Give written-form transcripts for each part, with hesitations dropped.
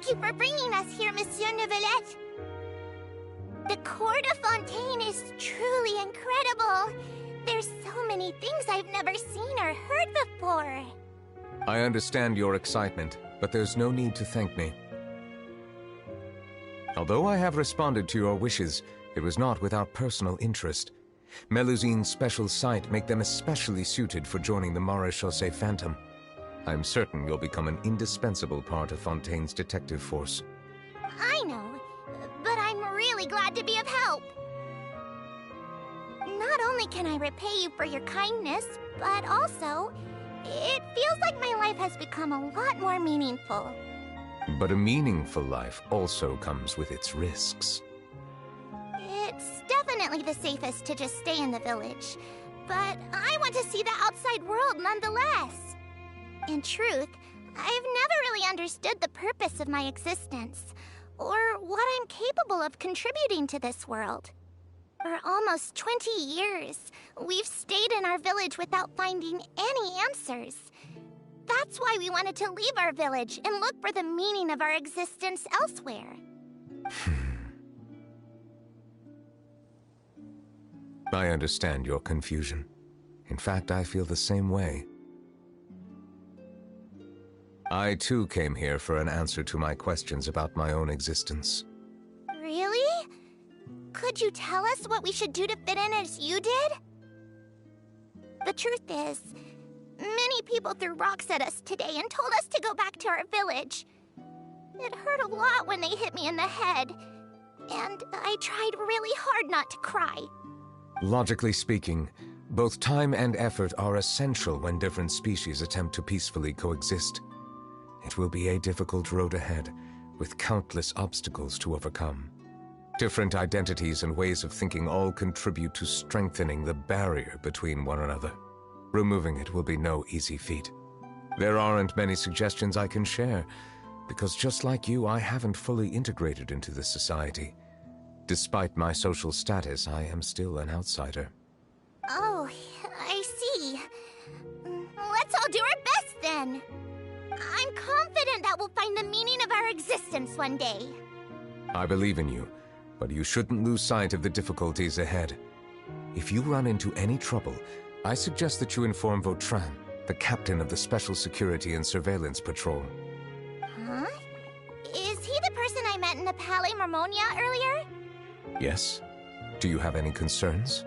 Thank you for bringing us here, Monsieur Neuvillette. The Court of Fontaine is truly incredible. There's so many things I've never seen or heard before. I understand your excitement, but there's no need to thank me. Although I have responded to your wishes, it was not without personal interest. Melusine's special sight make them especially suited for joining the Maréchaussée Phantom. I'm certain you'll become an indispensable part of Fontaine's detective force. I know, but I'm really glad to be of help. Not only can I repay you for your kindness, but also, it feels like my life has become a lot more meaningful. But a meaningful life also comes with its risks. It's definitely the safest to just stay in the village, but I want to see the outside world nonetheless. In truth, I've never really understood the purpose of my existence, or what I'm capable of contributing to this world. For almost 20 years, we've stayed in our village without finding any answers. That's why we wanted to leave our village and look for the meaning of our existence elsewhere. I understand your confusion. In fact, I feel the same way. I too came here for an answer to my questions about my own existence. Really? Could you tell us what we should do to fit in as you did? The truth is, many people threw rocks at us today and told us to go back to our village. It hurt a lot when they hit me in the head, and I tried really hard not to cry. Logically speaking, both time and effort are essential when different species attempt to peacefully coexist. It will be a difficult road ahead, with countless obstacles to overcome. Different identities and ways of thinking all contribute to strengthening the barrier between one another. Removing it will be no easy feat. There aren't many suggestions I can share, because just like you, I haven't fully integrated into this society. Despite my social status, I am still an outsider. Oh, I see. Let's all do our best then. I'm confident that we'll find the meaning of our existence one day. I believe in you, but you shouldn't lose sight of the difficulties ahead. If you run into any trouble, I suggest that you inform Vautrin, the captain of the Special Security and Surveillance Patrol. Huh? Is he the person I met in the Palais Marmonia earlier? Yes? Do you have any concerns?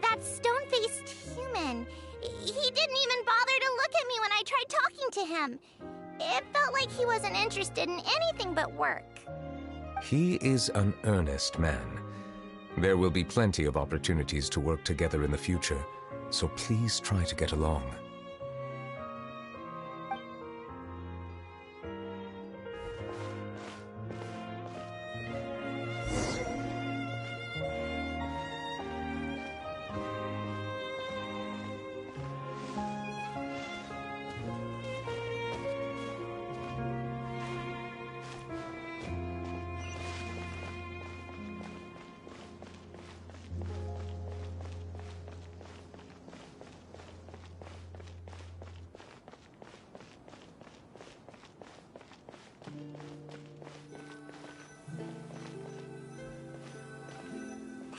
That stone-faced human. He didn't even bother to look at me when I tried talking to him. It felt like he wasn't interested in anything but work. He is an earnest man. There will be plenty of opportunities to work together in the future, so please try to get along.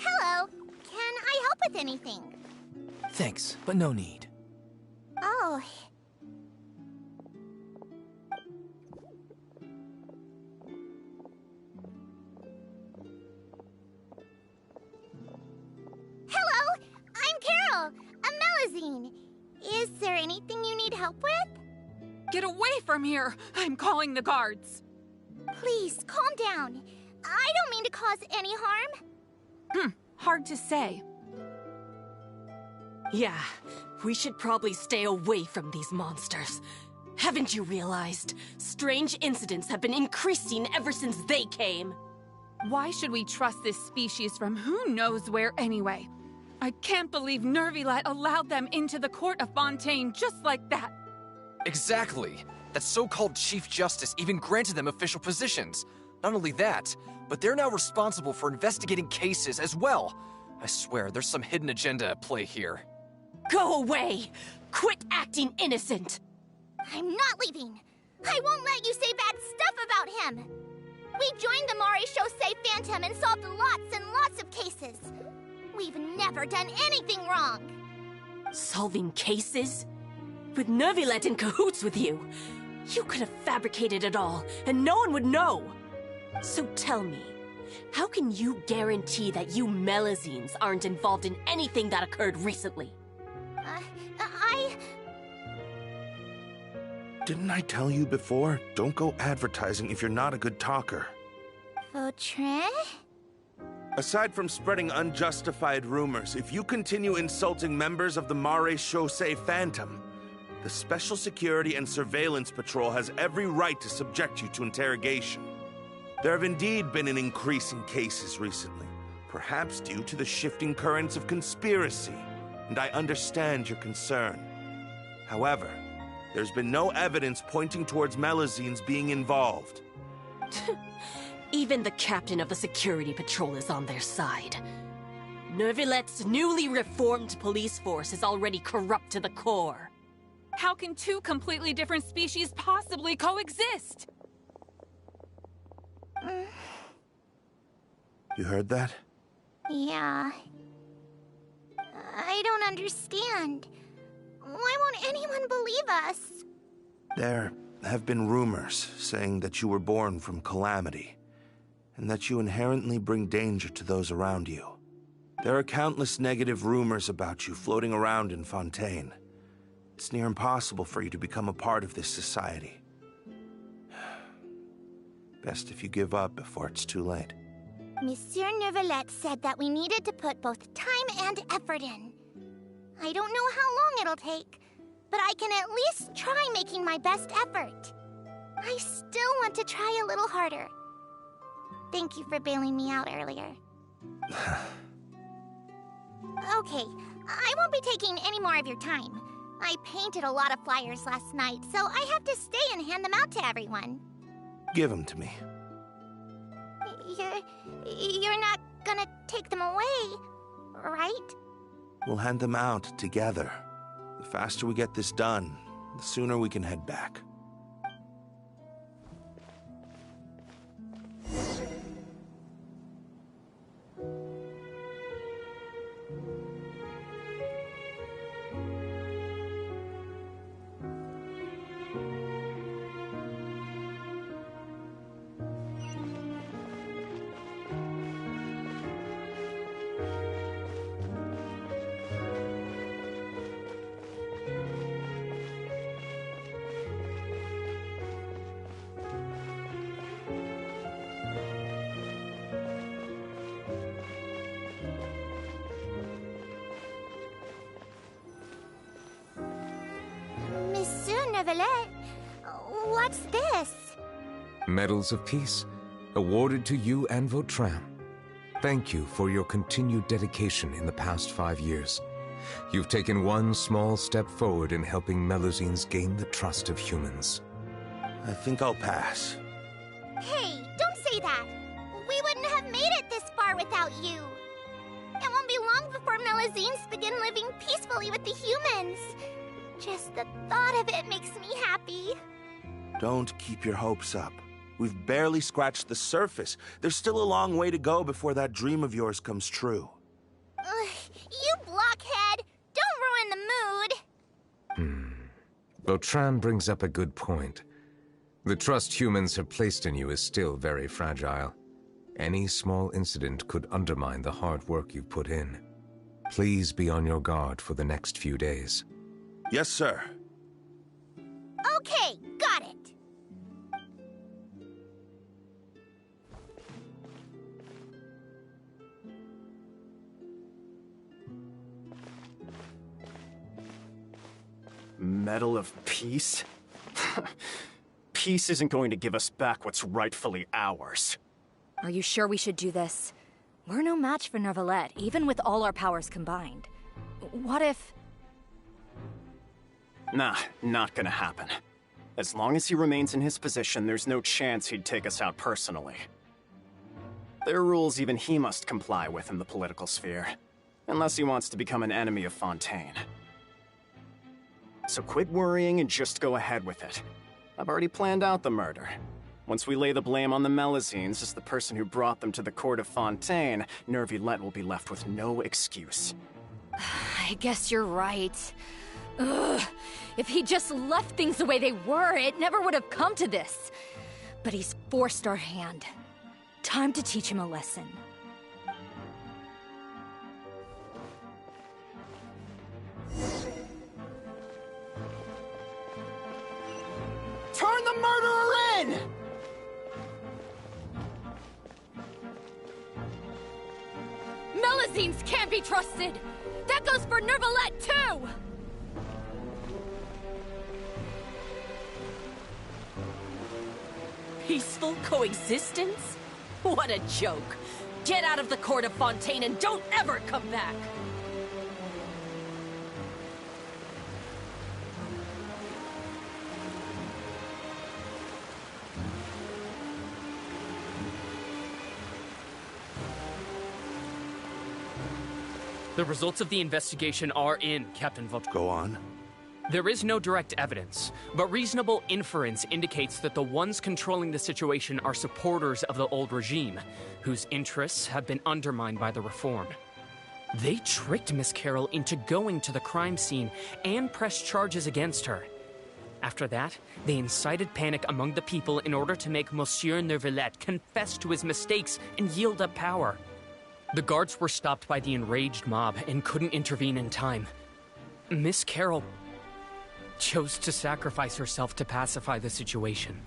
Hello. Can I help with anything? Thanks, but no need. Oh. Hello. I'm Carol. A Melusine. Is there anything you need help with? Get away from here! I'm calling the guards! Please, calm down. I don't mean to cause any harm. Hard to say. Yeah, we should probably stay away from these monsters. Haven't you realized? Strange incidents have been increasing ever since they came. Why should we trust this species from who knows where anyway? I can't believe Neuvillette allowed them into the Court of Fontaine just like that. Exactly. That so-called Chief Justice even granted them official positions. Not only that, but they're now responsible for investigating cases as well. I swear, there's some hidden agenda at play here. Go away! Quit acting innocent! I'm not leaving. I won't let you say bad stuff about him! We joined the Maréchaussée Phantom and solved lots and lots of cases. We've never done anything wrong. Solving cases? With Neuvillette in cahoots with you? You could have fabricated it all, and no one would know! So tell me, how can you guarantee that you Melusines aren't involved in anything that occurred recently? Didn't I tell you before? Don't go advertising if you're not a good talker. Vautrin? Aside from spreading unjustified rumors, if you continue insulting members of the Maréchaussée Phantom, the Special Security and Surveillance Patrol has every right to subject you to interrogation. There have indeed been an increase in cases recently, perhaps due to the shifting currents of conspiracy, and I understand your concern. However, there's been no evidence pointing towards Melusines being involved. Even the captain of the security patrol is on their side. Neuvillette's newly reformed police force is already corrupt to the core. How can two completely different species possibly coexist? You heard that? Yeah. I don't understand. Why won't anyone believe us? There have been rumors saying that you were born from calamity, and that you inherently bring danger to those around you. There are countless negative rumors about you floating around in Fontaine. It's near impossible for you to become a part of this society. Best if you give up before it's too late. Monsieur Neuvillette said that we needed to put both time and effort in. I don't know how long it'll take, but I can at least try making my best effort. I still want to try a little harder. Thank you for bailing me out earlier. Okay, I won't be taking any more of your time. I painted a lot of flyers last night, so I have to stay and hand them out to everyone. Give them to me. You're not gonna take them away, right? We'll hand them out together. The faster we get this done, the sooner we can head back. What's this? Medals of Peace, awarded to you and Vautrin. Thank you for your continued dedication in the past 5 years. You've taken one small step forward in helping Melusines gain the trust of humans. I think I'll pass. Hey, don't say that! We wouldn't have made it this far without you! It won't be long before Melusines begin living peacefully with the humans. Just the thought of it makes me happy. Don't keep your hopes up. We've barely scratched the surface. There's still a long way to go before that dream of yours comes true. You blockhead! Don't ruin the mood! Vautrin brings up a good point. The trust humans have placed in you is still very fragile. Any small incident could undermine the hard work you've put in. Please be on your guard for the next few days. Yes, sir. Okay, got it. Medal of Peace? Peace isn't going to give us back what's rightfully ours. Are you sure we should do this? We're no match for Neuvillette, even with all our powers combined. What if... Nah, not gonna happen. As long as he remains in his position, there's no chance he'd take us out personally. There are rules even he must comply with in the political sphere, unless he wants to become an enemy of Fontaine. So quit worrying and just go ahead with it. I've already planned out the murder. Once we lay the blame on the Melazines as the person who brought them to the court of Fontaine, Neuvillette will be left with no excuse. I guess you're right. Ugh. If he just left things the way they were, it never would have come to this. But he's forced our hand. Time to teach him a lesson. Turn the murderer in! Melazines can't be trusted! That goes for Neuvillette, too! Peaceful coexistence? What a joke. Get out of the court of Fontaine and don't ever come back! The results of the investigation are in, Captain Vautrin. Go on. There is no direct evidence, but reasonable inference indicates that the ones controlling the situation are supporters of the old regime, whose interests have been undermined by the reform. They tricked Miss Carroll into going to the crime scene and pressed charges against her. After that, they incited panic among the people in order to make Monsieur Neuvillette confess to his mistakes and yield up power. The guards were stopped by the enraged mob and couldn't intervene in time. Miss Carroll chose to sacrifice herself to pacify the situation.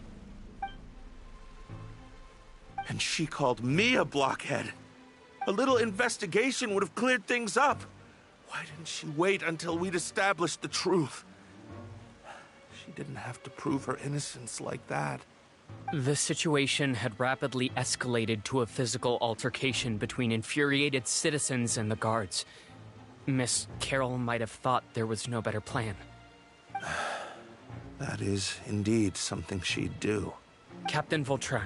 And she called me a blockhead. A little investigation would have cleared things up. Why didn't she wait until we'd established the truth? She didn't have to prove her innocence like that. The situation had rapidly escalated to a physical altercation between infuriated citizens and the guards. Miss Carroll might have thought there was no better plan. That is indeed something she'd do. Captain Vautrin,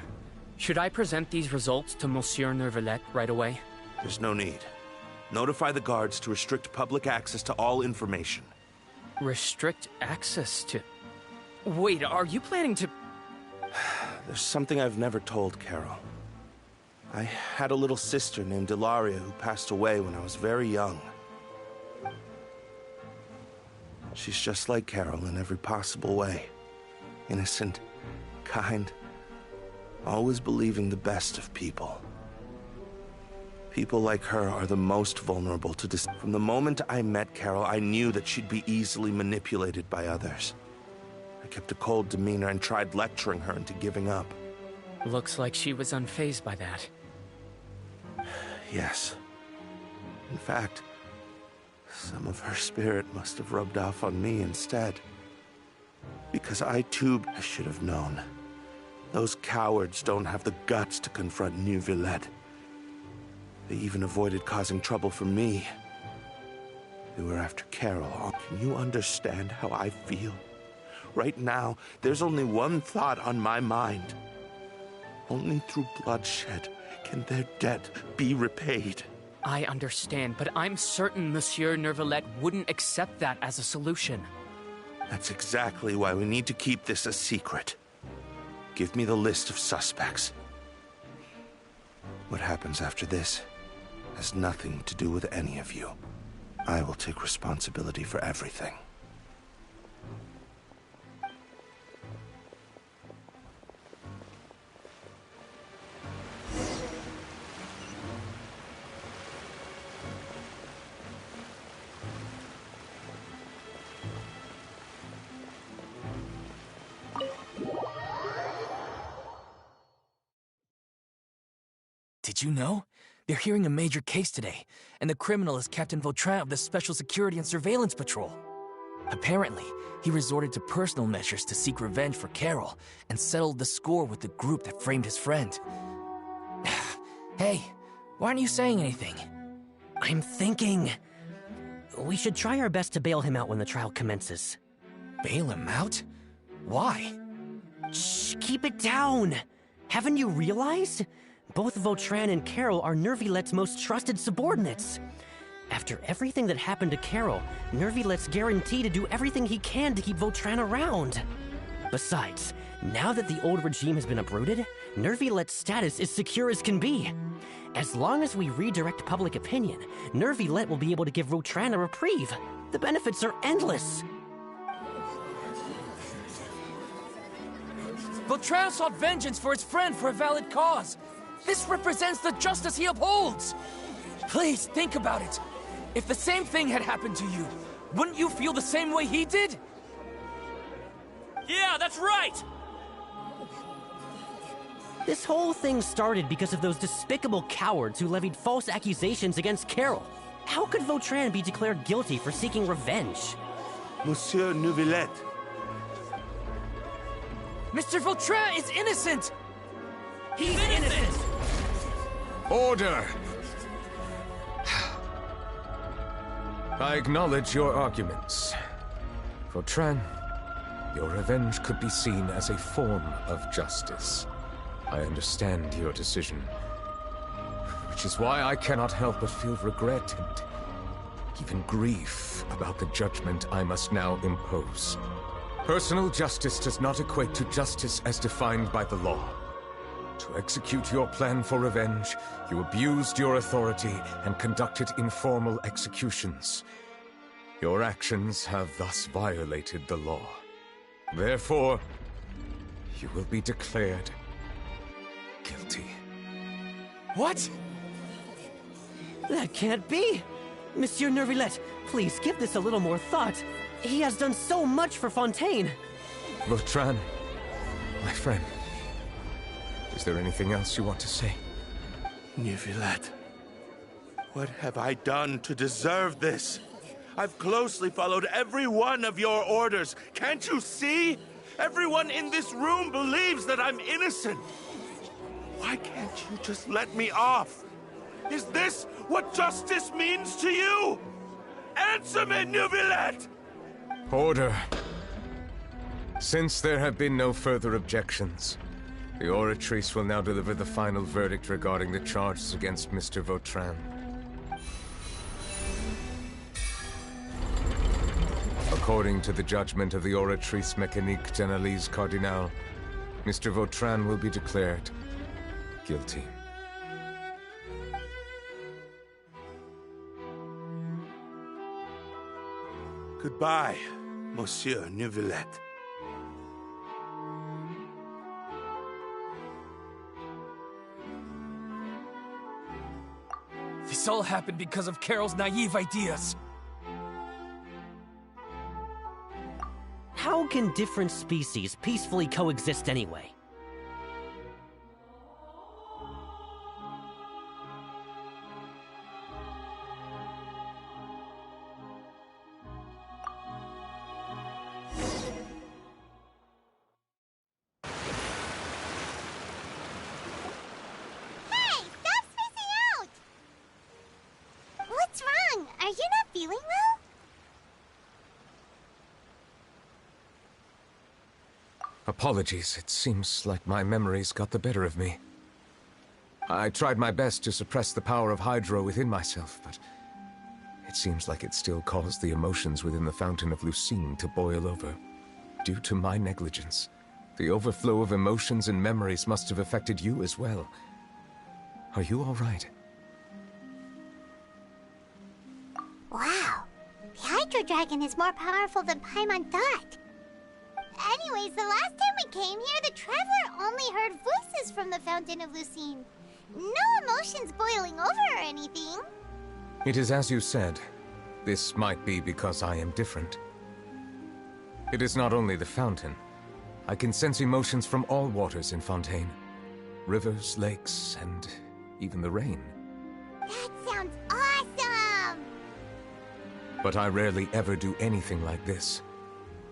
should I present these results to Monsieur Neuvillette right away? There's no need. Notify the guards to restrict public access to all information. Restrict access to... Wait, are you planning to... There's something I've never told Carol. I had a little sister named Ilaria who passed away when I was very young. She's just like Carol in every possible way. Innocent, kind, always believing the best of people. People like her are the most vulnerable to this. From the moment I met Carol, I knew that she'd be easily manipulated by others. I kept a cold demeanor and tried lecturing her into giving up. Looks like she was unfazed by that. Yes. In fact, some of her spirit must have rubbed off on me instead. Because I should have known. Those cowards don't have the guts to confront Neuvillette. They even avoided causing trouble for me. They were after Carol. Can you understand how I feel? Right now, there's only one thought on my mind. Only through bloodshed can their debt be repaid. I understand, but I'm certain Monsieur Neuvillette wouldn't accept that as a solution. That's exactly why we need to keep this a secret. Give me the list of suspects. What happens after this has nothing to do with any of you. I will take responsibility for everything. Did you know? They're hearing a major case today, and the criminal is Captain Vautrin of the Special Security and Surveillance Patrol. Apparently, he resorted to personal measures to seek revenge for Carol and settled the score with the group that framed his friend. Hey, why aren't you saying anything? I'm thinking... we should try our best to bail him out when the trial commences. Bail him out? Why? Shh, keep it down! Haven't you realized? Both Vautrin and Carol are Neuvillette's most trusted subordinates. After everything that happened to Carol, Neuvillette's guaranteed to do everything he can to keep Vautrin around. Besides, now that the old regime has been uprooted, Nervilet's status is secure as can be. As long as we redirect public opinion, Nervilet will be able to give Vautrin a reprieve. The benefits are endless. Vautrin sought vengeance for his friend for a valid cause. This represents the justice he upholds. Please, think about it. If the same thing had happened to you, wouldn't you feel the same way he did? Yeah, that's right! This whole thing started because of those despicable cowards who levied false accusations against Carol. How could Vautrin be declared guilty for seeking revenge? Monsieur Neuvillette. Mr. Vautrin is innocent! He's innocent! Order! I acknowledge your arguments. Vautrin, your revenge could be seen as a form of justice. I understand your decision, which is why I cannot help but feel regret and even grief about the judgment I must now impose. Personal justice does not equate to justice as defined by the law. To execute your plan for revenge, you abused your authority and conducted informal executions. Your actions have thus violated the law. Therefore, you will be declared guilty. What? That can't be! Monsieur Nervilet, please give this a little more thought. He has done so much for Fontaine. Vautrin, my friend, is there anything else you want to say? Neuvillette, what have I done to deserve this? I've closely followed every one of your orders. Can't you see? Everyone in this room believes that I'm innocent. Why can't you just let me off? Is this what justice means to you? Answer me, Neuvillette! Order. Since there have been no further objections, the Oratrice will now deliver the final verdict regarding the charges against Mr. Vautrin. According to the judgment of the Oratrice Mécanique d'Analyse Cardinal, Mr. Vautrin will be declared guilty. Goodbye, Monsieur Neuvillette. This all happened because of Carol's naive ideas. How can different species peacefully coexist anyway? Hey, stop spacing out! What's wrong? Are you not feeling well? Apologies, it seems like my memories got the better of me. I tried my best to suppress the power of Hydro within myself, but it seems like it still caused the emotions within the Fountain of Lucine to boil over. Due to my negligence, the overflow of emotions and memories must have affected you as well. Are you all right? Wow, the Hydro Dragon is more powerful than Paimon thought. Anyways, the last time we came here, the Traveler only heard voices from the Fountain of Lucine. No emotions boiling over or anything. It is as you said. This might be because I am different. It is not only the fountain. I can sense emotions from all waters in Fontaine. Rivers, lakes, and even the rain. That sounds awesome! But I rarely ever do anything like this.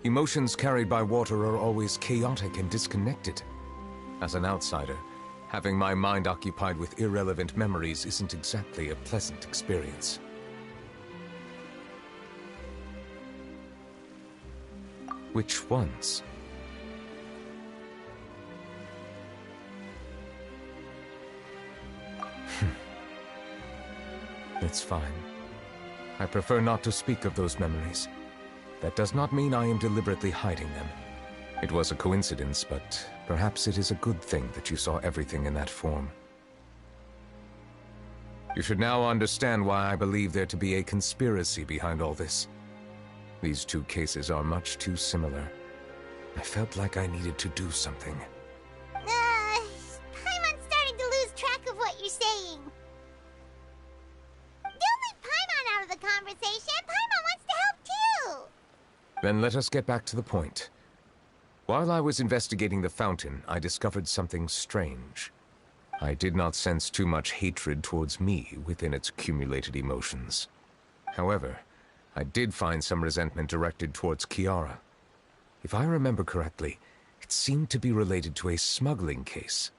Emotions carried by water are always chaotic and disconnected. As an outsider, having my mind occupied with irrelevant memories isn't exactly a pleasant experience. Which ones? It's fine. I prefer not to speak of those memories. That does not mean I am deliberately hiding them. It was a coincidence, but perhaps it is a good thing that you saw everything in that form. You should now understand why I believe there to be a conspiracy behind all this. These two cases are much too similar. I felt like I needed to do something. Paimon's starting to lose track of what you're saying. Don't leave Paimon out of the conversation. Paimon wants to help too. Then let us get back to the point. While I was investigating the fountain, I discovered something strange. I did not sense too much hatred towards me within its accumulated emotions. However, I did find some resentment directed towards Kiara. If I remember correctly, it seemed to be related to a smuggling case.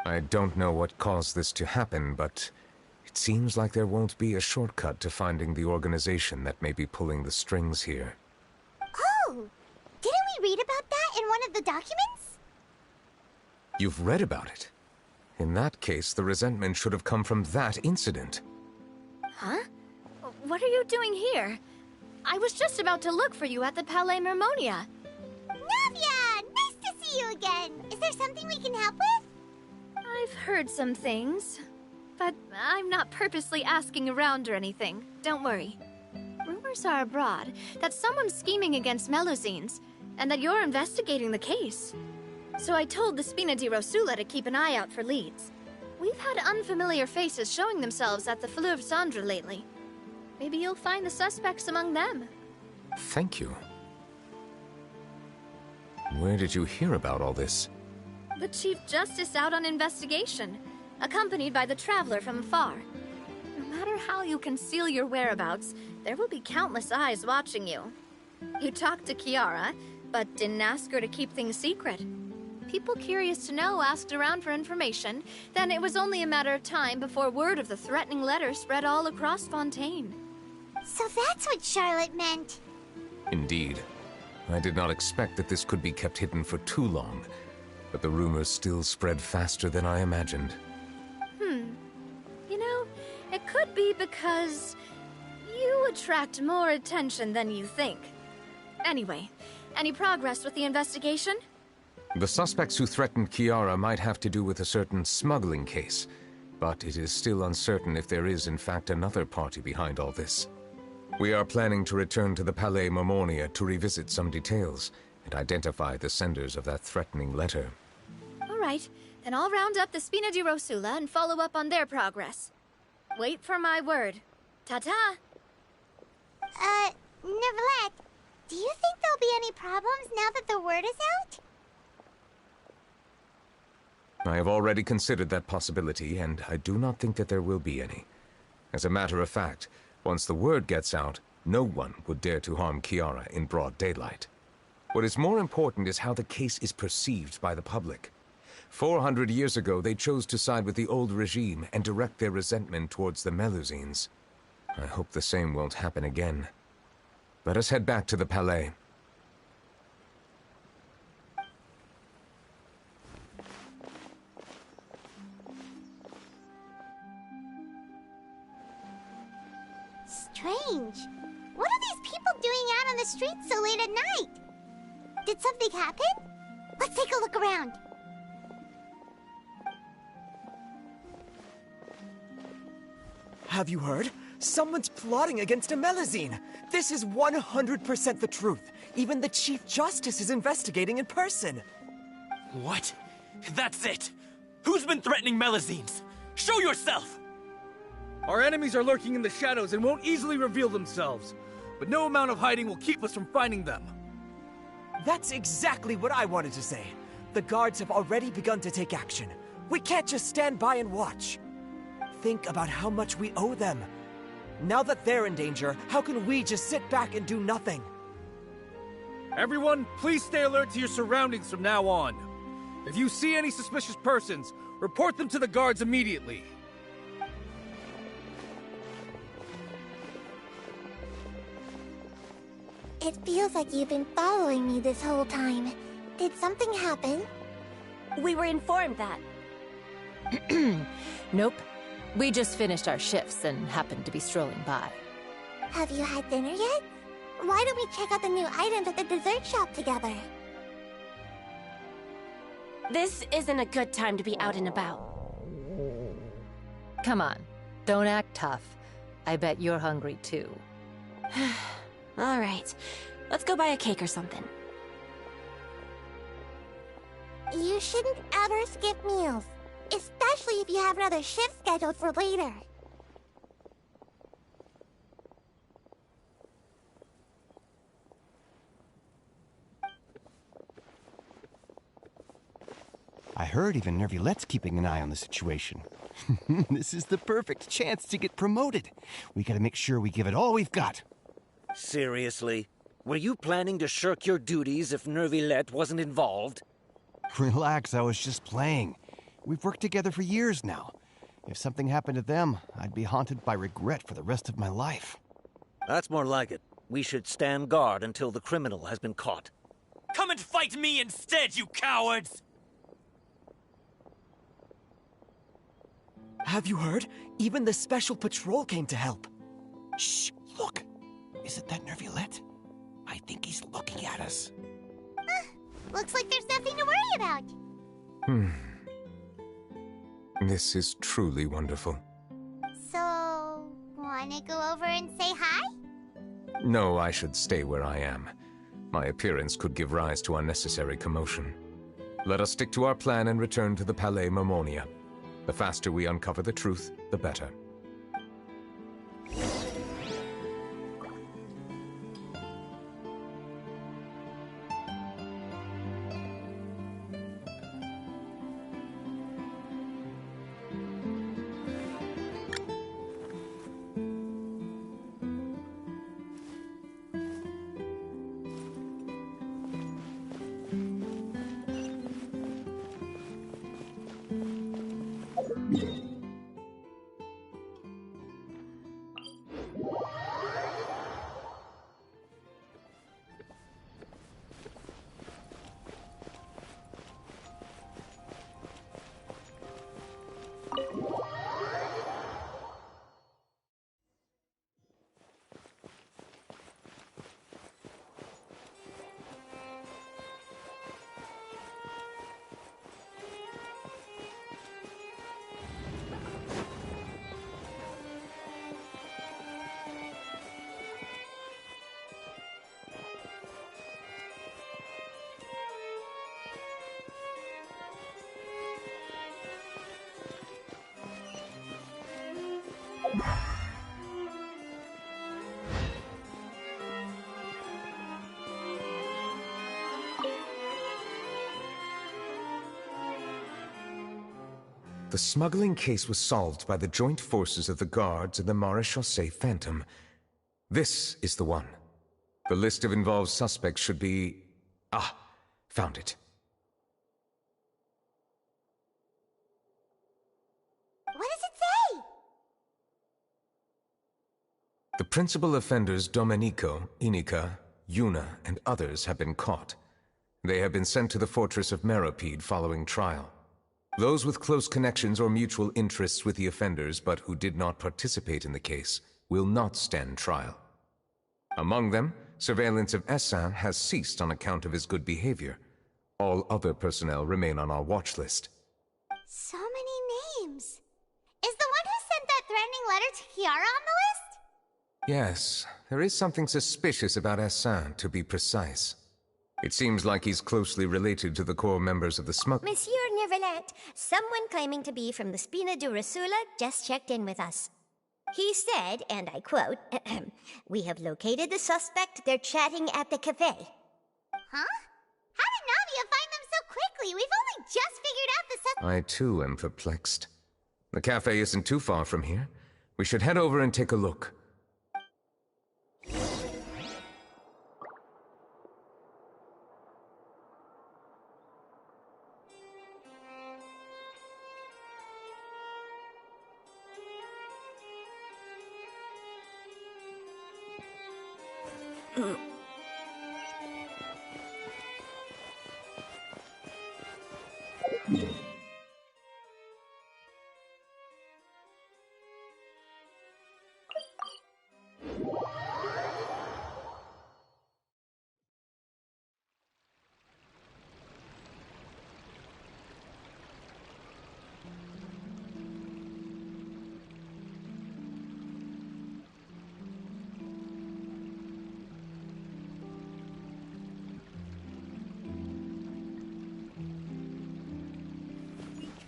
I don't know what caused this to happen, but it seems like there won't be a shortcut to finding the organization that may be pulling the strings here. Oh! Didn't we read about that in one of the documents? You've read about it? In that case, the resentment should have come from that incident. Huh? What are you doing here? I was just about to look for you at the Palais Mermonia. Navia! Nice to see you again! Is there something we can help with? I've heard some things, but I'm not purposely asking around or anything. Don't worry. Rumors are abroad that someone's scheming against Melusines, and that you're investigating the case. So I told the Spina di Rosula to keep an eye out for leads. We've had unfamiliar faces showing themselves at the Fleuve Cendre lately. Maybe you'll find the suspects among them. Thank you. Where did you hear about all this? The Chief Justice out on investigation, accompanied by the Traveler from afar. No matter how you conceal your whereabouts, there will be countless eyes watching you. You talked to Kiara, but didn't ask her to keep things secret. People curious to know asked around for information, then it was only a matter of time before word of the threatening letter spread all across Fontaine. So that's what Charlotte meant. Indeed. I did not expect that this could be kept hidden for too long, but the rumors still spread faster than I imagined. You know, it could be because you attract more attention than you think. Anyway, any progress with the investigation? The suspects who threatened Kiara might have to do with a certain smuggling case, but it is still uncertain if there is in fact another party behind all this. We are planning to return to the Palais Mermonia to revisit some details and identify the senders of that threatening letter. All right, then I'll round up the Spina di Rosula and follow up on their progress. Wait for my word. Ta-ta! Neverlet, do you think there'll be any problems now that the word is out? I have already considered that possibility, and I do not think that there will be any. As a matter of fact, once the word gets out, no one would dare to harm Kiara in broad daylight. What is more important is how the case is perceived by the public. 400 years ago, they chose to side with the old regime and direct their resentment towards the Melusines. I hope the same won't happen again. Let us head back to the Palais. Strange. What are these people doing out on the streets so late at night? Did something happen? Let's take a look around. Have you heard? Someone's plotting against a Melusine. This is 100% the truth. Even the Chief Justice is investigating in person. What? That's it! Who's been threatening Melusines? Show yourself! Our enemies are lurking in the shadows and won't easily reveal themselves. But no amount of hiding will keep us from finding them. That's exactly what I wanted to say. The guards have already begun to take action. We can't just stand by and watch. Think about how much we owe them. Now that they're in danger, how can we just sit back and do nothing? Everyone, please stay alert to your surroundings from now on. If you see any suspicious persons, report them to the guards immediately. It feels like you've been following me this whole time. Did something happen? We were informed that. Nope. We just finished our shifts and happened to be strolling by. Have you had dinner yet? Why don't we check out the new items at the dessert shop together? This isn't a good time to be out and about. Come on, don't act tough. I bet you're hungry too. All right, let's go buy a cake or something. You shouldn't ever skip meals, especially if you have another shift scheduled for later. I heard even Nervilette's keeping an eye on the situation. This is the perfect chance to get promoted. We gotta make sure we give it all we've got. Seriously? Were you planning to shirk your duties if Nervilette wasn't involved? Relax, I was just playing. We've worked together for years now. If something happened to them, I'd be haunted by regret for the rest of my life. That's more like it. We should stand guard until the criminal has been caught. Come and fight me instead, you cowards! Have you heard? Even the Special Patrol came to help. Shh, look! Isn't that Nervilette? I think he's looking at us. Looks like there's nothing to worry about. This is truly wonderful. So, wanna go over and say hi? No, I should stay where I am. My appearance could give rise to unnecessary commotion. Let us stick to our plan and return to the Palais Mermonia. The faster we uncover the truth, the better. The smuggling case was solved by the joint forces of the guards and the Maréchaussée Phantom. This is the one. The list of involved suspects should be... Ah, found it. What does it say? The principal offenders Domenico, Inica, Yuna, and others have been caught. They have been sent to the fortress of Meropide following trial. Those with close connections or mutual interests with the offenders but who did not participate in the case will not stand trial. Among them, surveillance of Essin has ceased on account of his good behavior. All other personnel remain on our watch list. So many names. Is the one who sent that threatening letter to Kiara on the list? Yes, there is something suspicious about Essin, to be precise. It seems like he's closely related to the core members of the smugglers. Monsieur Nervilette, someone claiming to be from the Spina Durasula just checked in with us. He said, and I quote, "We have located the suspect. They're chatting at the cafe." Huh? How did Navia find them so quickly? We've only just figured out the suspect. I too am perplexed. The cafe isn't too far from here. We should head over and take a look.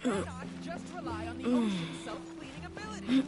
not just rely on the ocean's self-cleaning ability?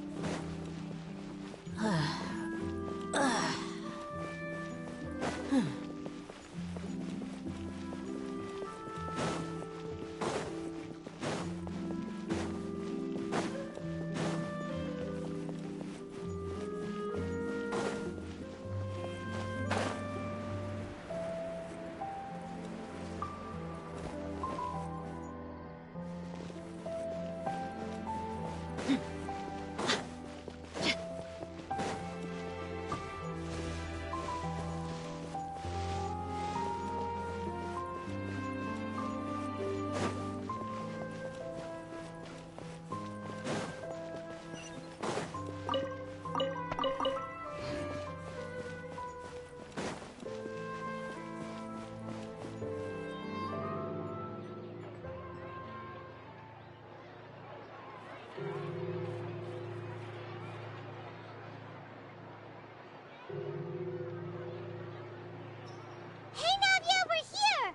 Hey, Navia, we're here!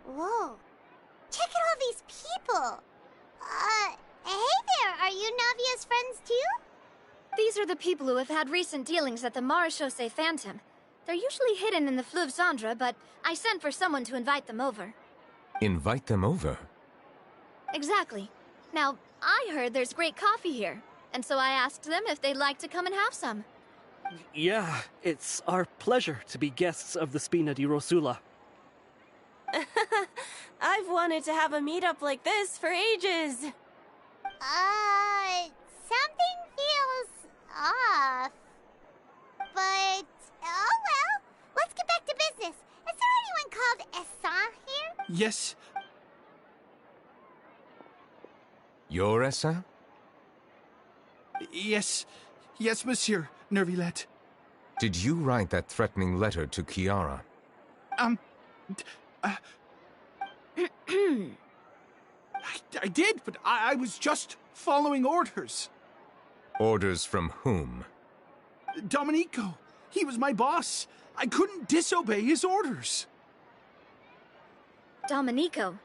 Whoa. Check out all these people! Hey there, are you Navia's friends too? These are the people who have had recent dealings at the Marechaussee Phantom. They're usually hidden in the Fleuve Cendre, but I sent for someone to invite them over. Invite them over? Exactly. Now, I heard there's great coffee here, and so I asked them if they'd like to come and have some. Yeah, it's our pleasure to be guests of the Spina di Rosula. I've wanted to have a meetup like this for ages. Something feels off. But, oh well. Let's get back to business. Is there anyone called Essan here? Yes. You're Essa? Yes. Yes, Monsieur Nervilette. Did you write that threatening letter to Kiara? I did, but I was just following orders. Orders from whom? Domenico. He was my boss. I couldn't disobey his orders. Domenico?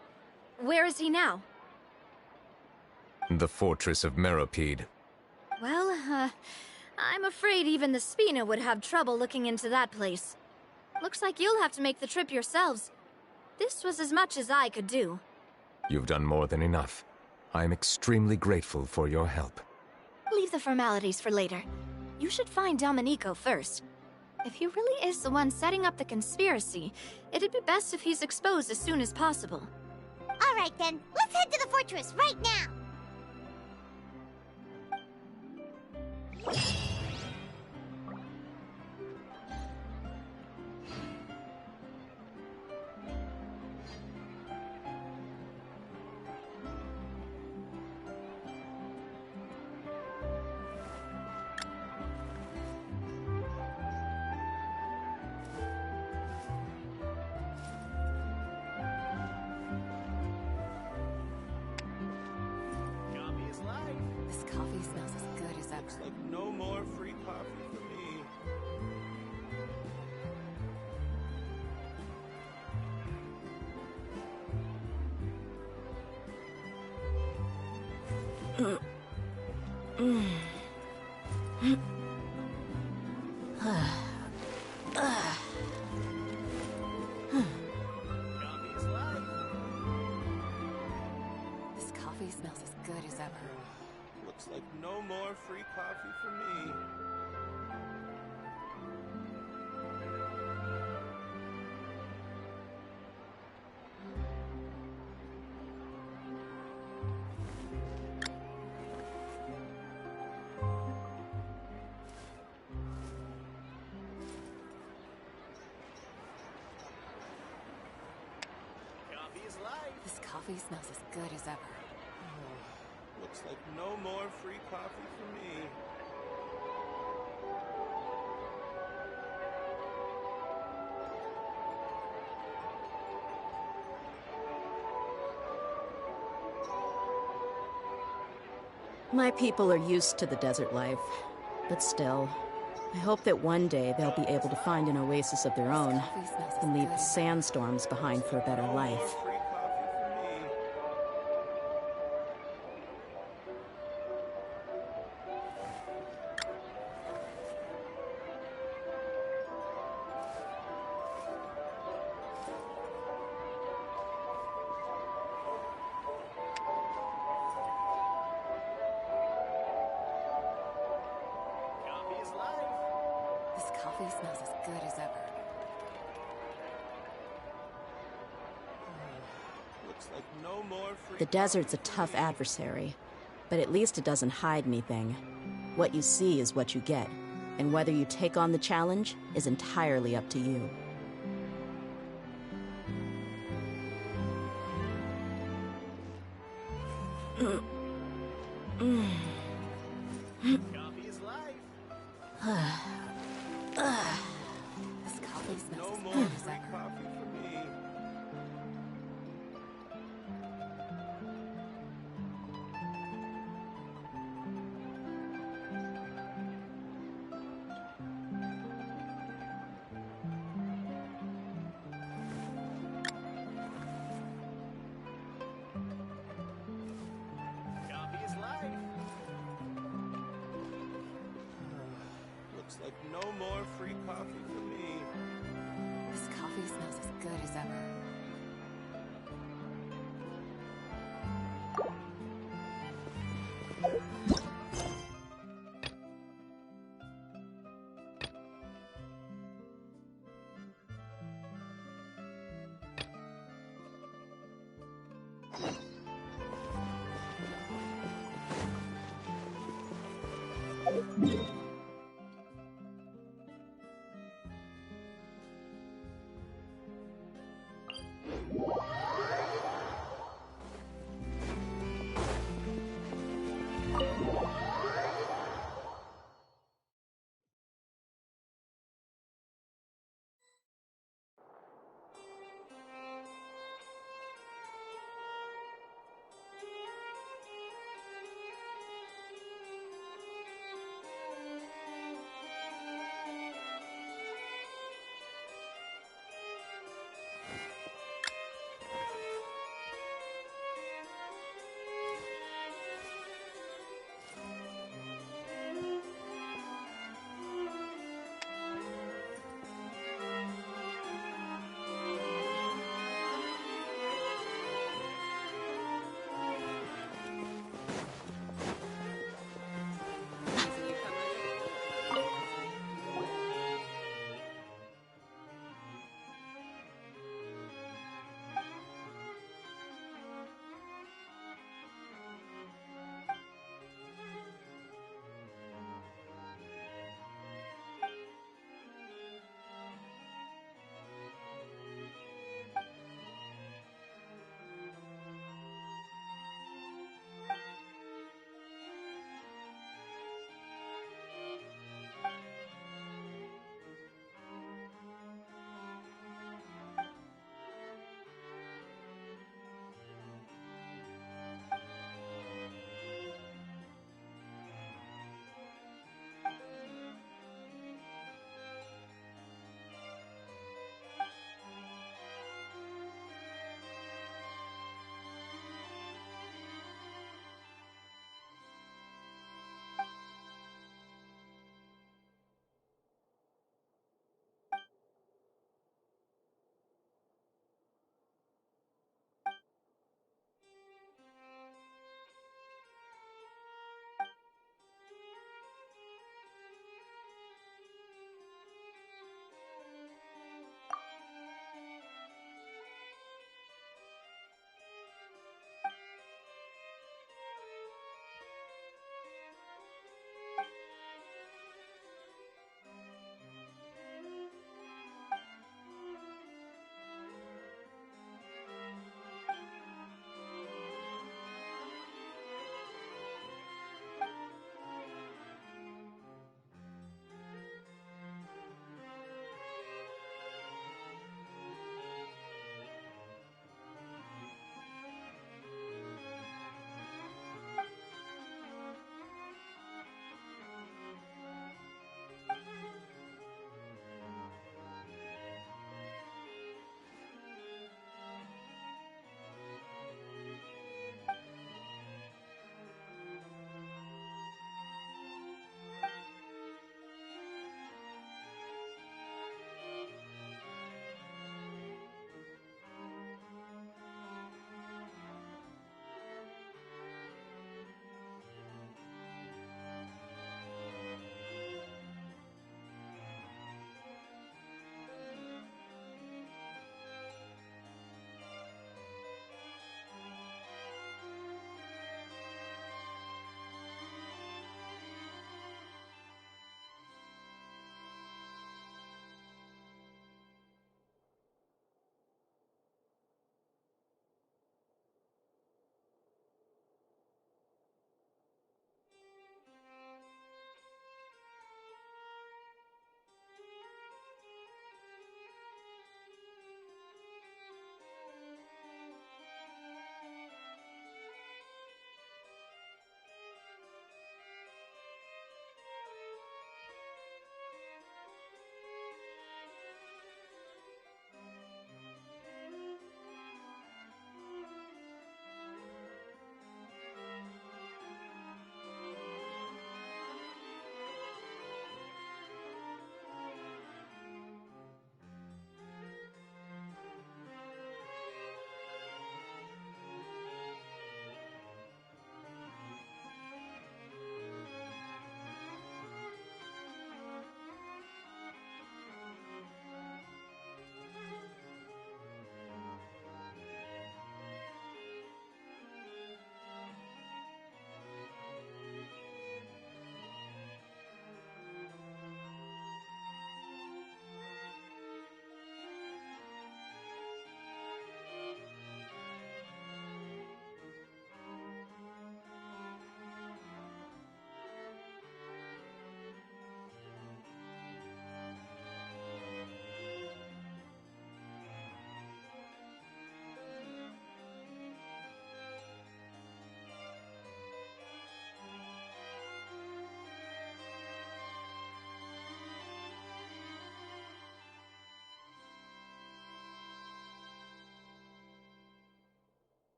Where is he now? The fortress of Meropide. Well, I'm afraid even the Spina would have trouble looking into that place. Looks like you'll have to make the trip yourselves. This was as much as I could do. You've done more than enough. I am extremely grateful for your help. Leave the formalities for later. You should find Domenico first. If he really is the one setting up the conspiracy, it'd be best if he's exposed as soon as possible. All right then, let's head to the fortress right now. This coffee smells as good as ever. Looks like no more free coffee for me. This coffee smells as good as ever. Looks like no more free coffee for me. This coffee smells as good as ever. Looks like no more free coffee for me. My people are used to the desert life, but still, I hope that one day they'll be able to find an oasis of their own and leave the sandstorms behind for a better life. This coffee smells as good as ever. Looks like no more free. The desert's a tough adversary, but at least it doesn't hide anything. What you see is what you get, and whether you take on the challenge is entirely up to you. Coffee is life. This coffee smells No as more good as free ever. coffee for me. Coffee is life. Looks like no more free coffee for me. This coffee smells as good as ever.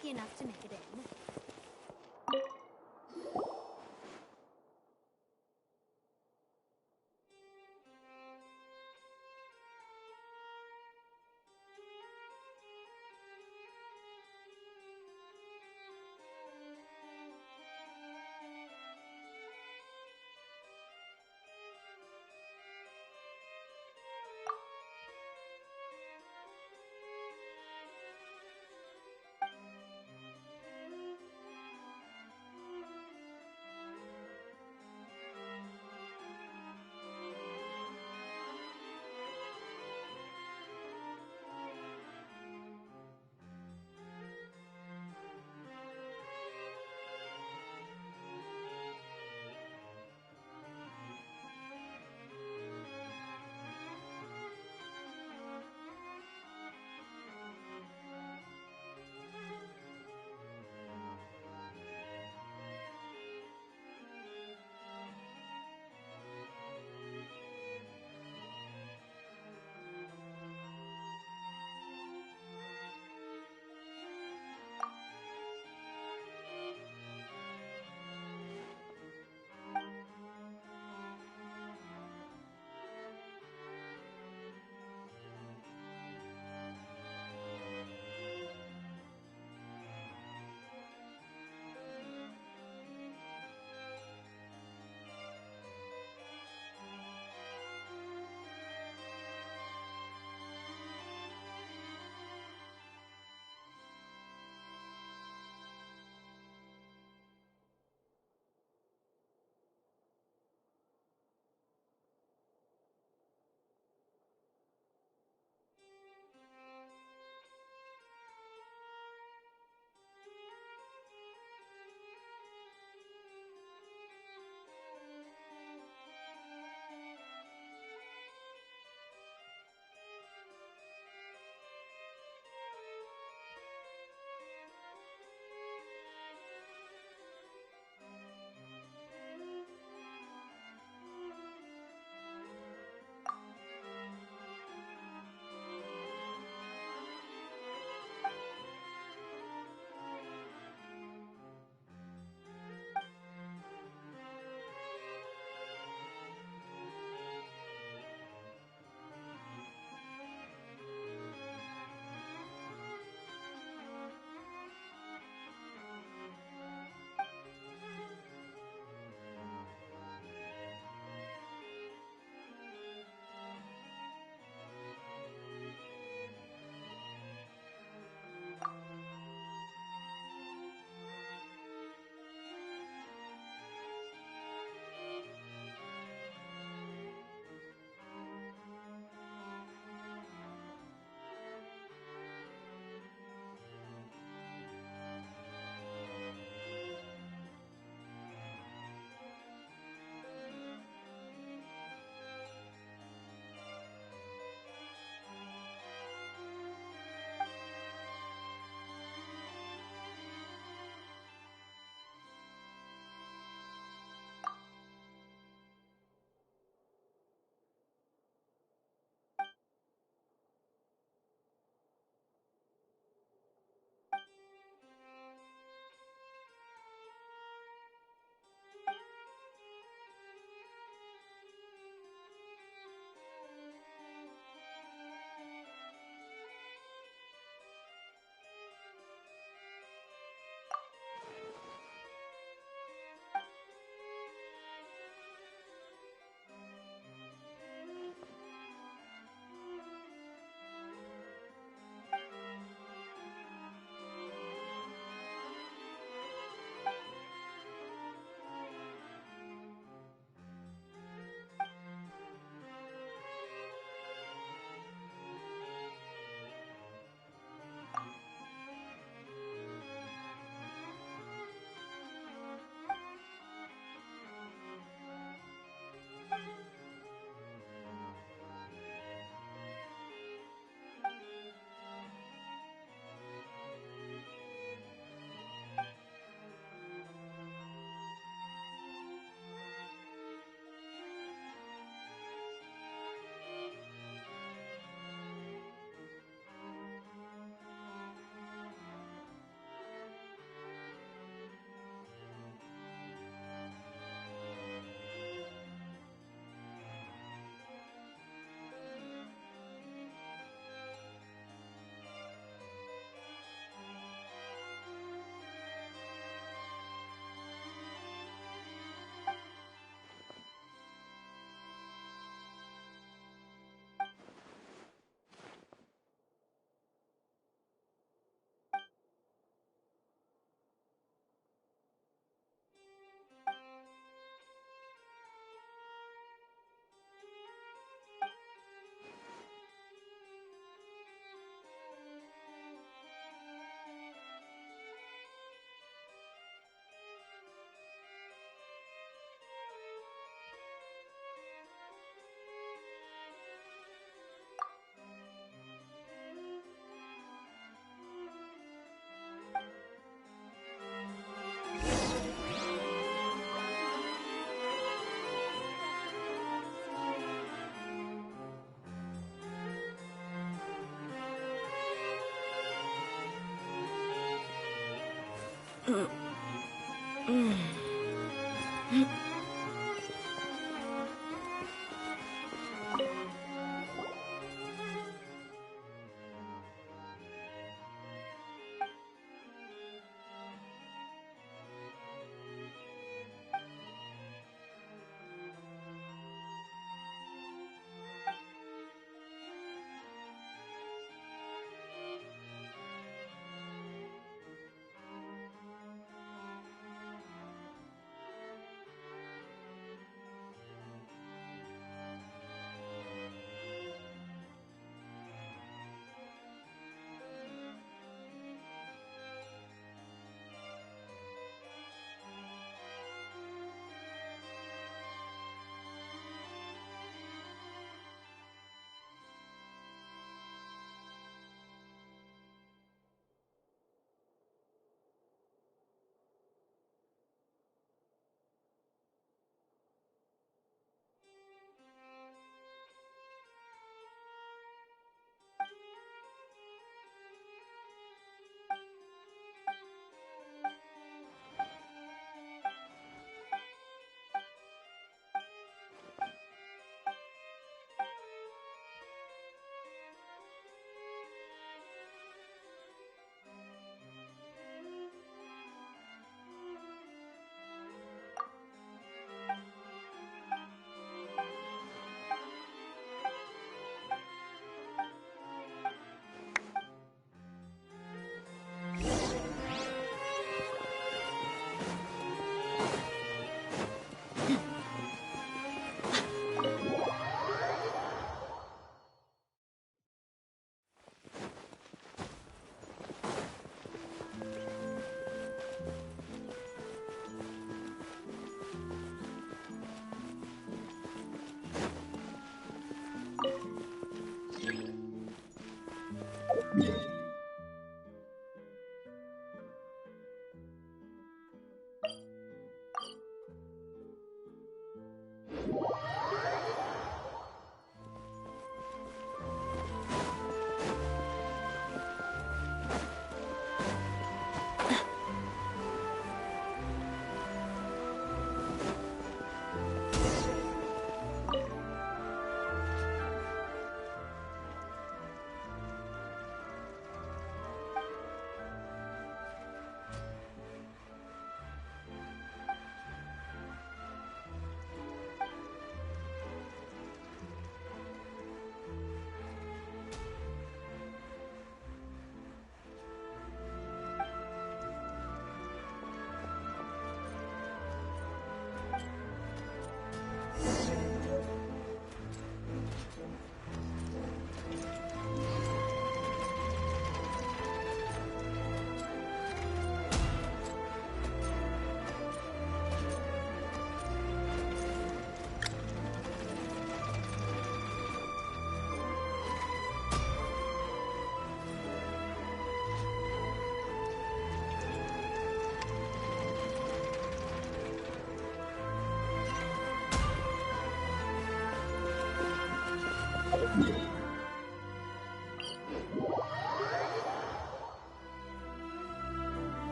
lucky enough to make it in.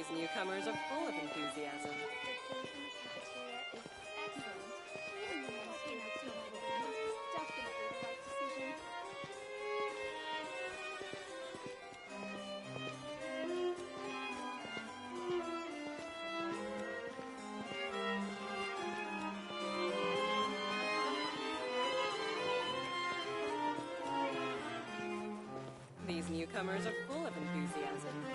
These newcomers are full of enthusiasm. These newcomers are full of enthusiasm.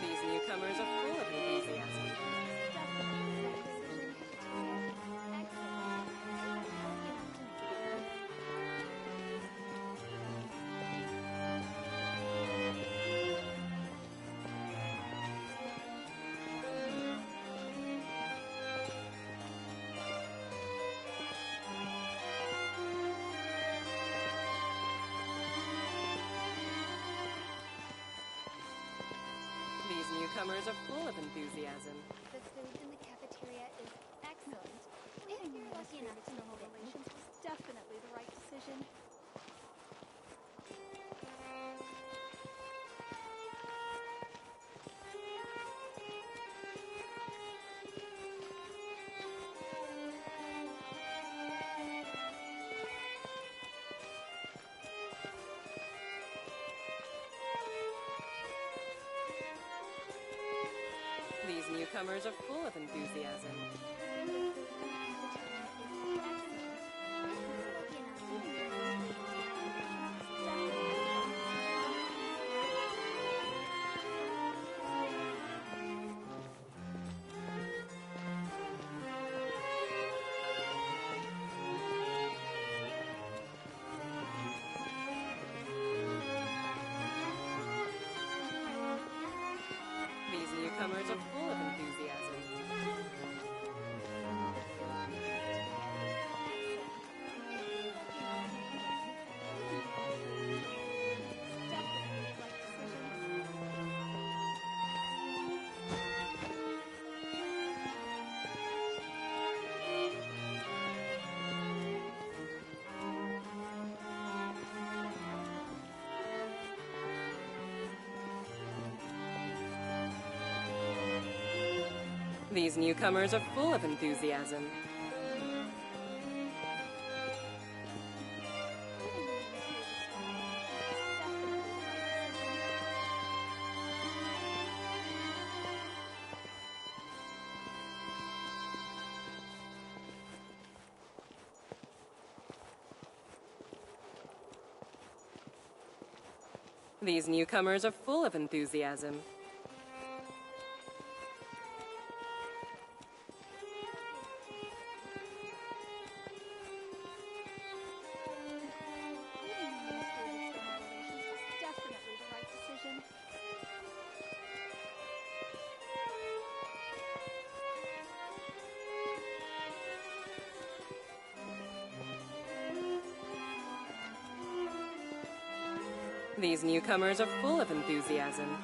These newcomers are full of enthusiasm. These newcomers are full of enthusiasm. The food in the cafeteria is excellent. If you're lucky enough to know relations, it's definitely the right decision. These newcomers are full of enthusiasm. These newcomers are full of enthusiasm. These newcomers are full of enthusiasm. These newcomers are full of enthusiasm. Definitely the right decision. These newcomers are full of enthusiasm.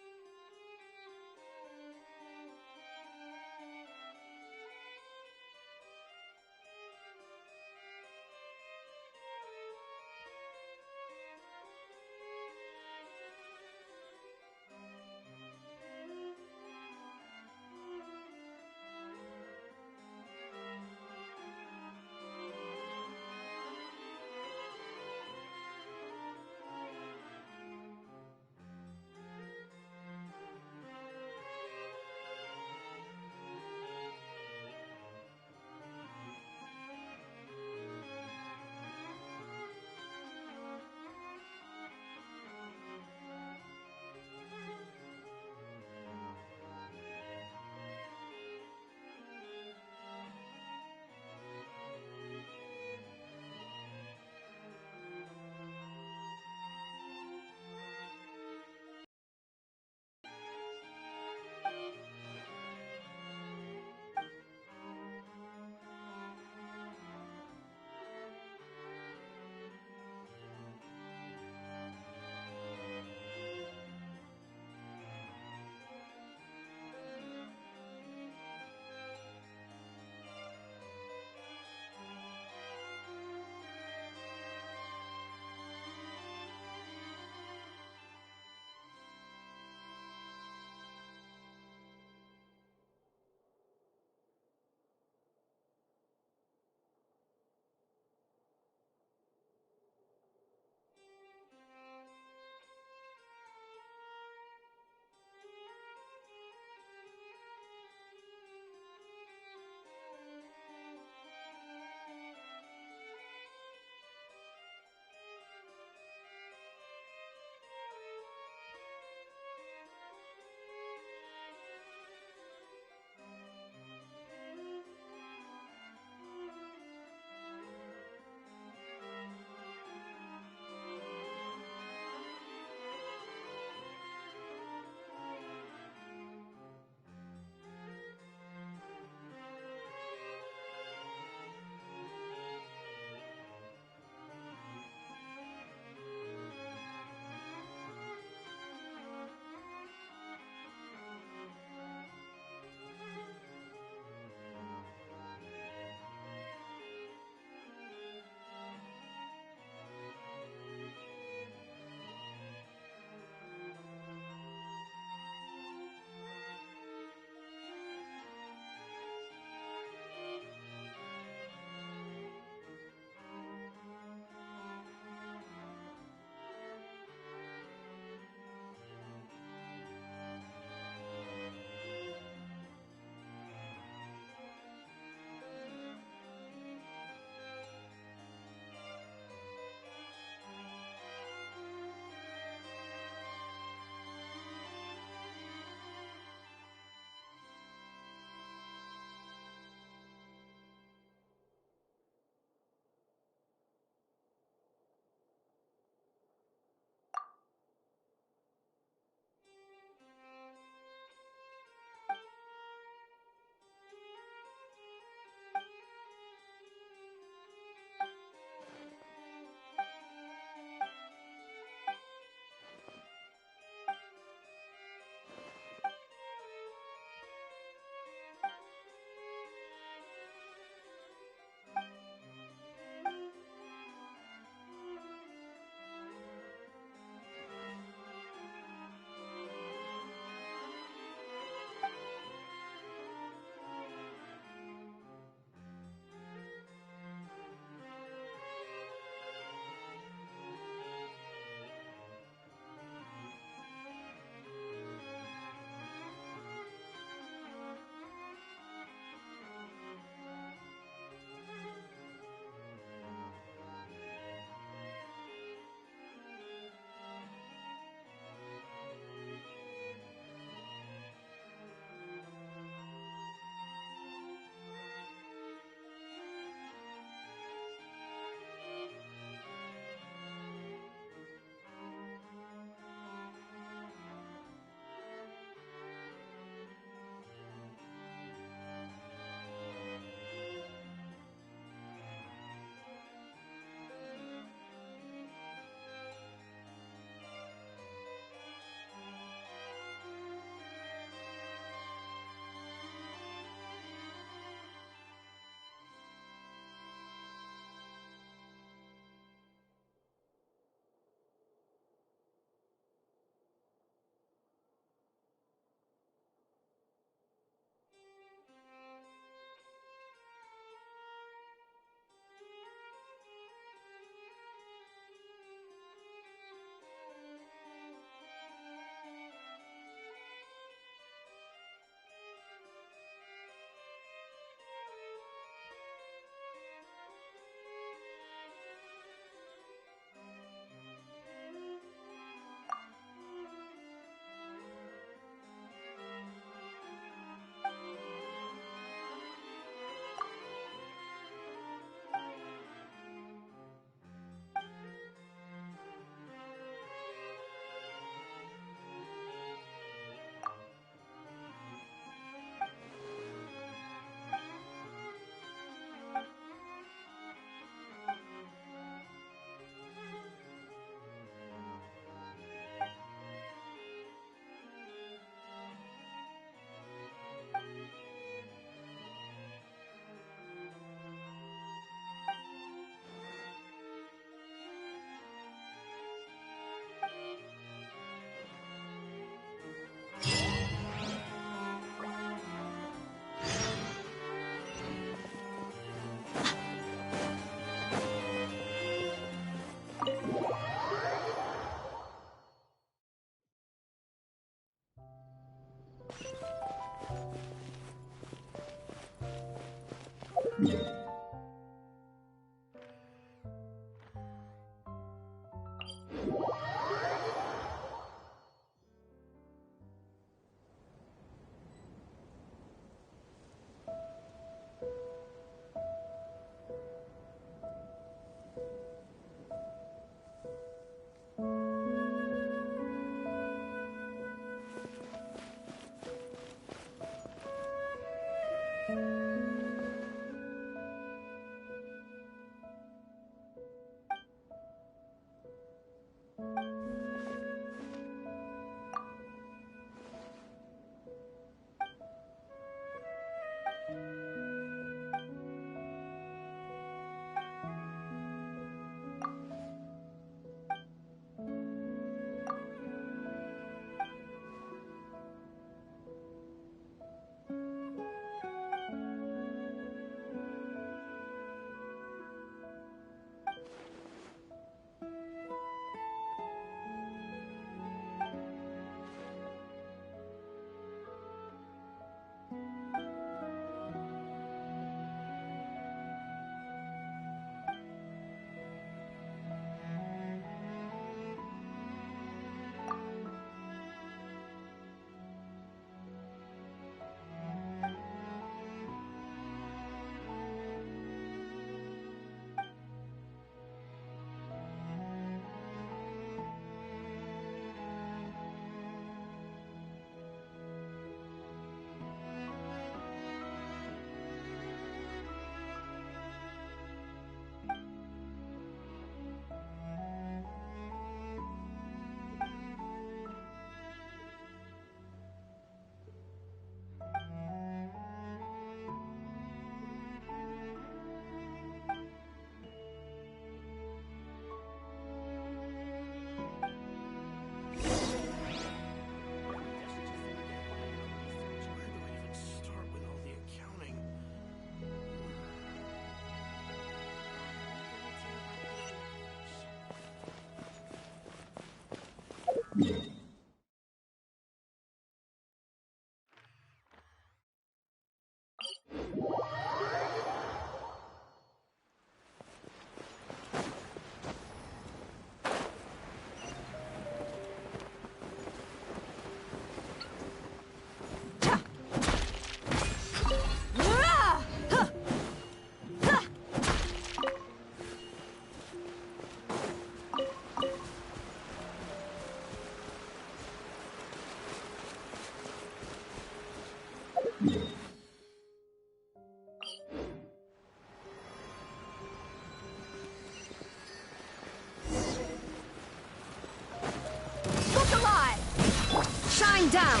Shine down!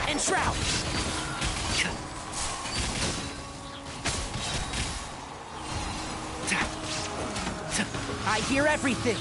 And shroud! I hear everything!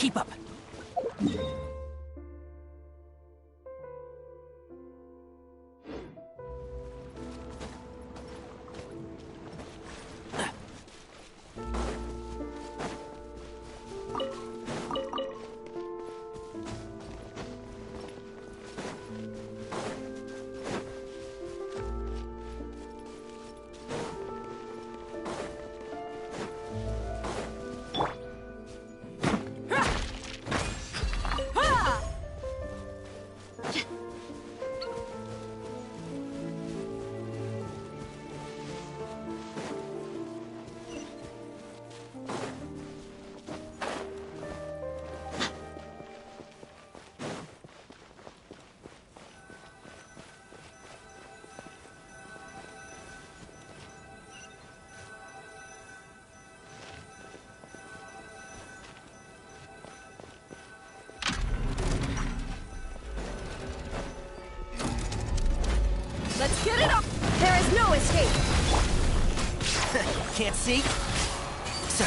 Keep up. Let's get it up! There is no escape! Can't see? So.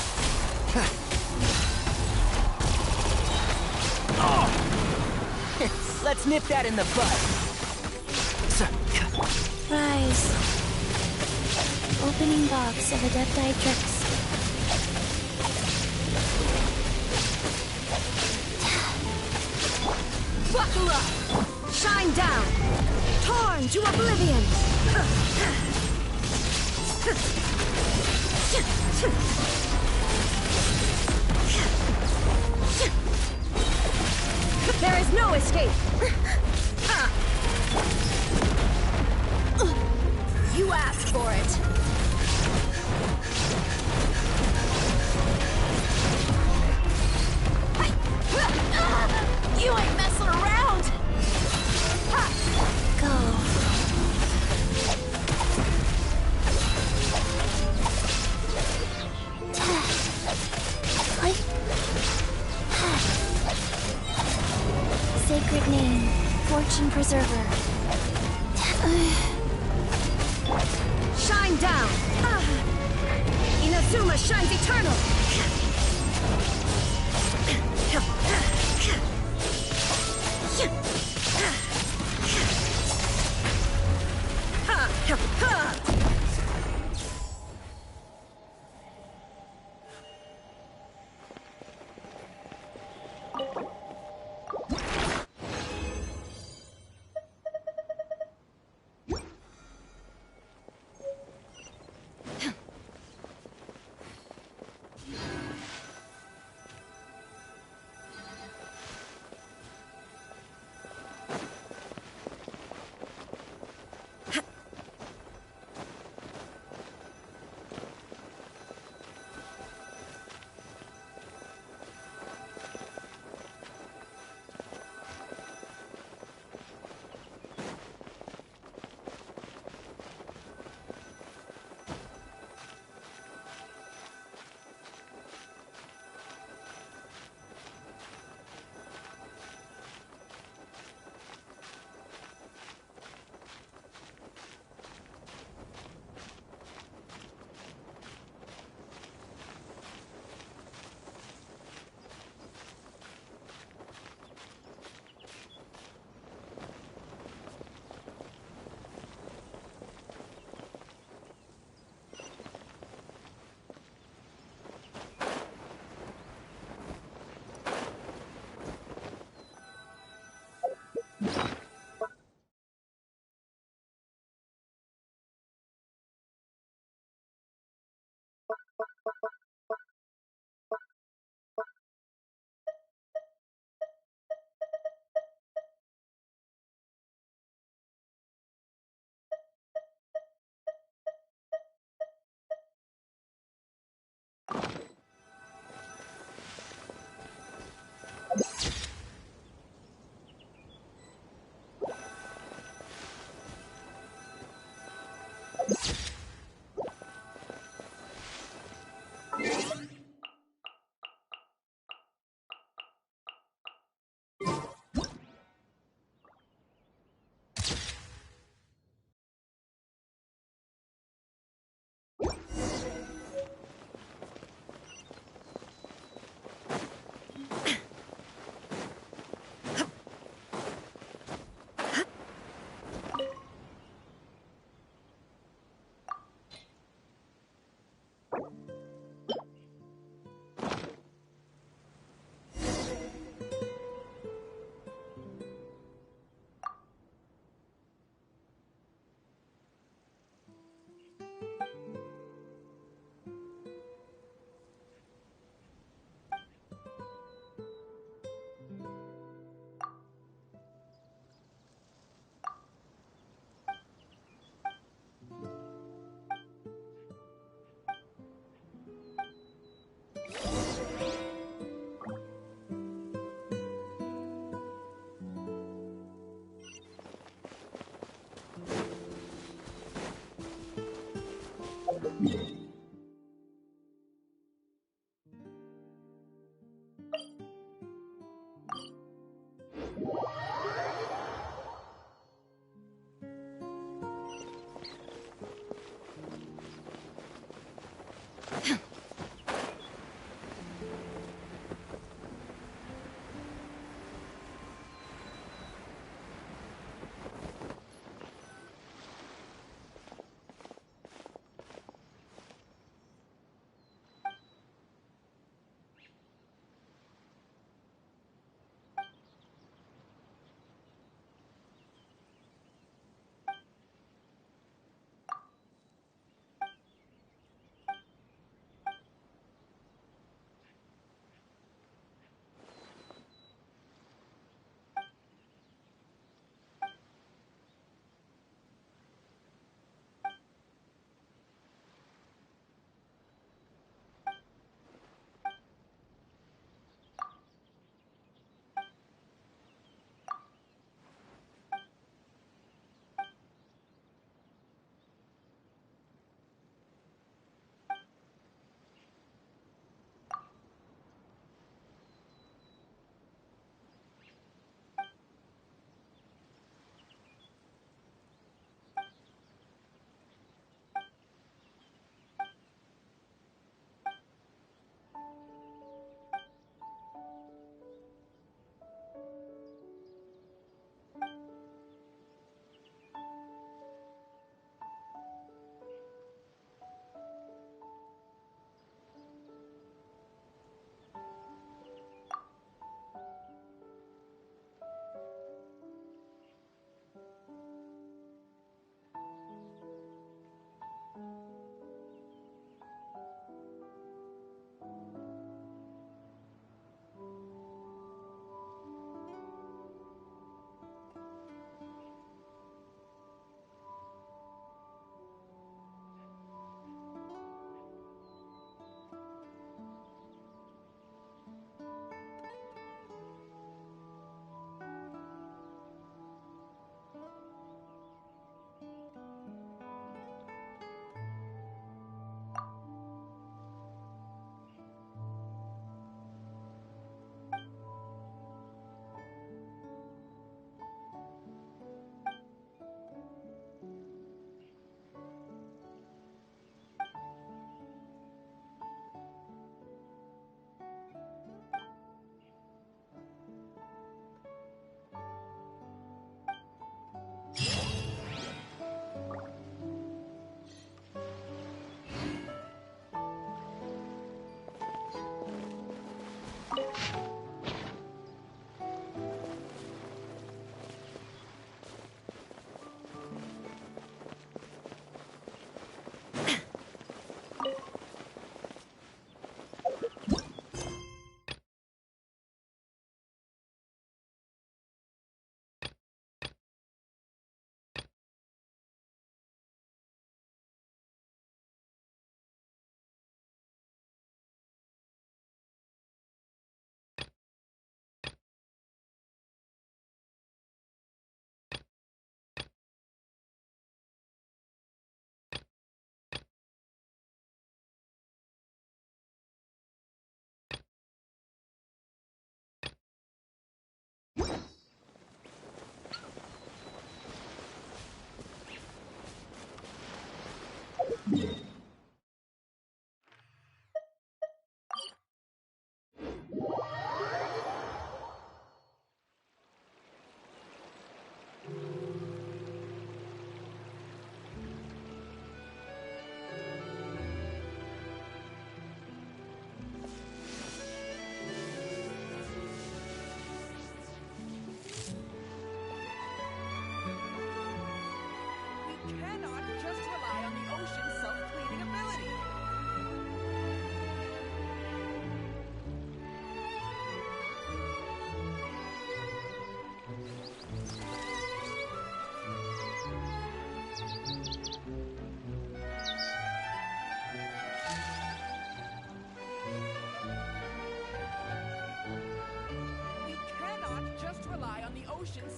Oh! Let's nip that in the bud. Rise. Opening box of Adepti-Trix. Buckle up! Shine down! Torn to oblivion! There is no escape! You asked for it! You ain't messing around! Go. Sacred name, Fortune Preserver. Shine down! Inazuma shines eternal!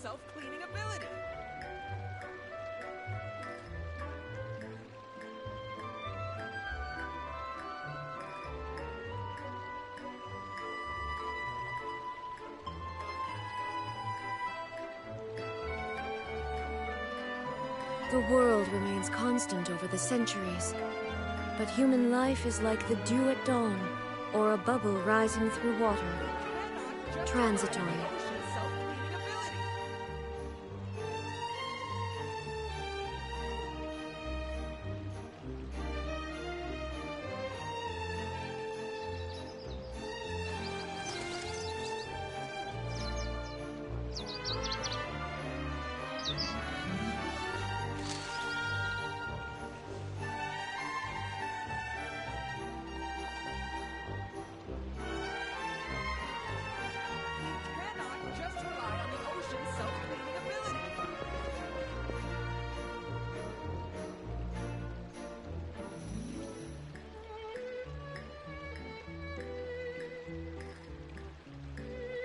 self-cleaning ability. The world remains constant over the centuries, but human life is like the dew at dawn, or a bubble rising through water. Transitory,